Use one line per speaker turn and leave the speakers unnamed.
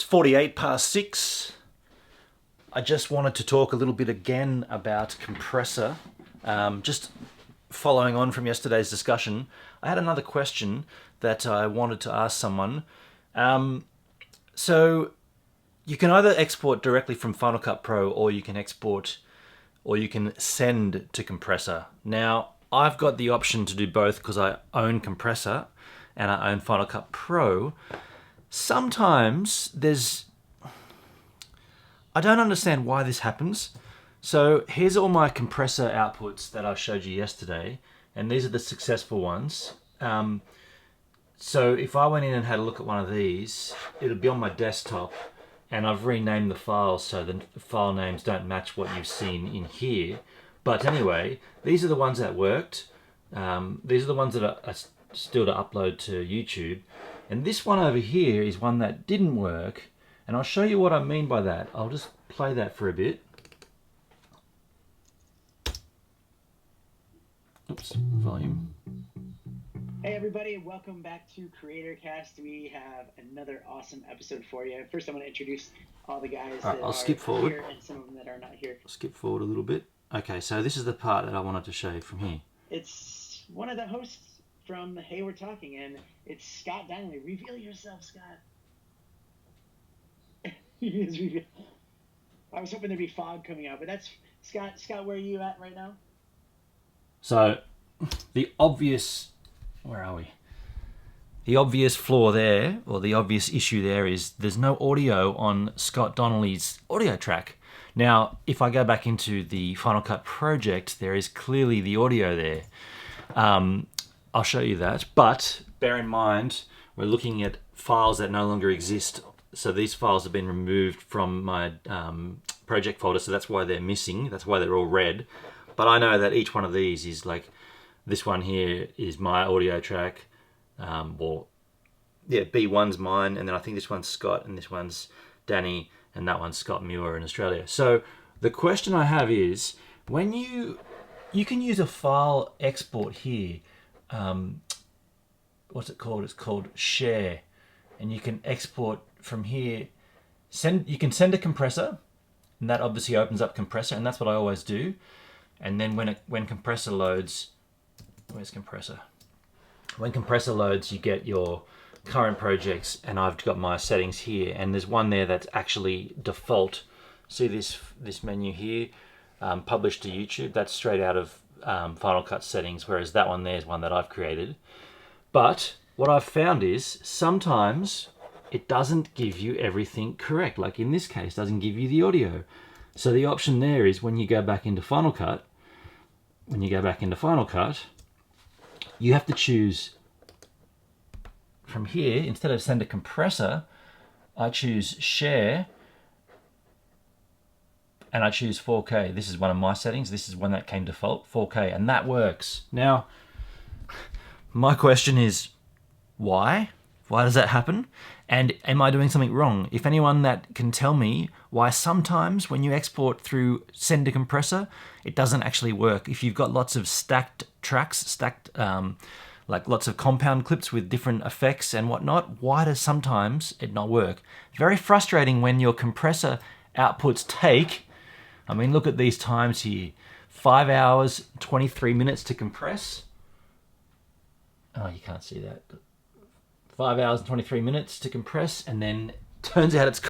48 past 6. I just wanted to talk a little bit again about compressor. Just following on from yesterday's discussion, I had another question that I wanted to ask someone. So you can either export directly from Final Cut Pro, or you can send to compressor. Now, I've got the option to do both because I own compressor and I own Final Cut Pro. Sometimes I don't understand why this happens. So here's all my compressor outputs that I showed you yesterday, and these are the successful ones. So if I went in and had a look at one of these, it'll be on my desktop, and I've renamed the files so the file names don't match what you've seen in here. But anyway, these are the ones that worked. These are the ones that are still to upload to YouTube. And this one over here is one that didn't work, and I'll show you what I mean by that. I'll just play that for a bit. Oops, volume.
Hey everybody, welcome back to CreatorCast. We have another awesome episode for you. First, I'm going to introduce all the guys that
I'll
are
skip forward.
here and some of them that are not here.
I'll skip forward a little bit. Okay, so this is the part that I wanted to show you from here.
It's one of the hosts from Hey We're Talking, and it's Scott Donnelly. Reveal yourself, Scott. He is revealed. I was hoping there'd be fog coming out, but that's Scott. Scott, where are you at right now?
So, the obvious... Where are we? The obvious flaw there, or the obvious issue there, is there's no audio on Scott Donnelly's audio track. Now, if I go back into the Final Cut project, there is clearly the audio there. I'll show you that, but bear in mind, we're looking at files that no longer exist. So these files have been removed from my project folder, so that's why they're missing. That's why they're all red. But I know that each one of these is like, this one here is my audio track. B1's mine, and then I think this one's Scott, and this one's Danny, and that one's Scott Muir in Australia. So the question I have is, when you can use a file export here, what's it called? It's called share, and you can export from here. You can send a compressor, and that obviously opens up compressor, and that's what I always do. And then when compressor loads, where's compressor? When compressor loads, you get your current projects, and I've got my settings here, and there's one there that's actually default. See this menu here, published to YouTube, that's straight out of Final Cut settings, whereas that one there is one that I've created. But what I've found is sometimes it doesn't give you everything correct. Like in this case, doesn't give you the audio. So the option there is when you go back into Final Cut, you have to choose from here, instead of send a compressor, I choose share, and I choose 4K. This is one of my settings. This is one that came default, 4K, and that works. Now, my question is, why? Why does that happen? And am I doing something wrong? If anyone that can tell me why sometimes when you export through Send to Compressor, it doesn't actually work. If you've got lots of stacked tracks, like lots of compound clips with different effects and whatnot, why does sometimes it not work? Very frustrating when your compressor outputs take, I mean, look at these times here. 5 hours, 23 minutes to compress. Oh, you can't see that. 5 hours and 23 minutes to compress, and then turns out it's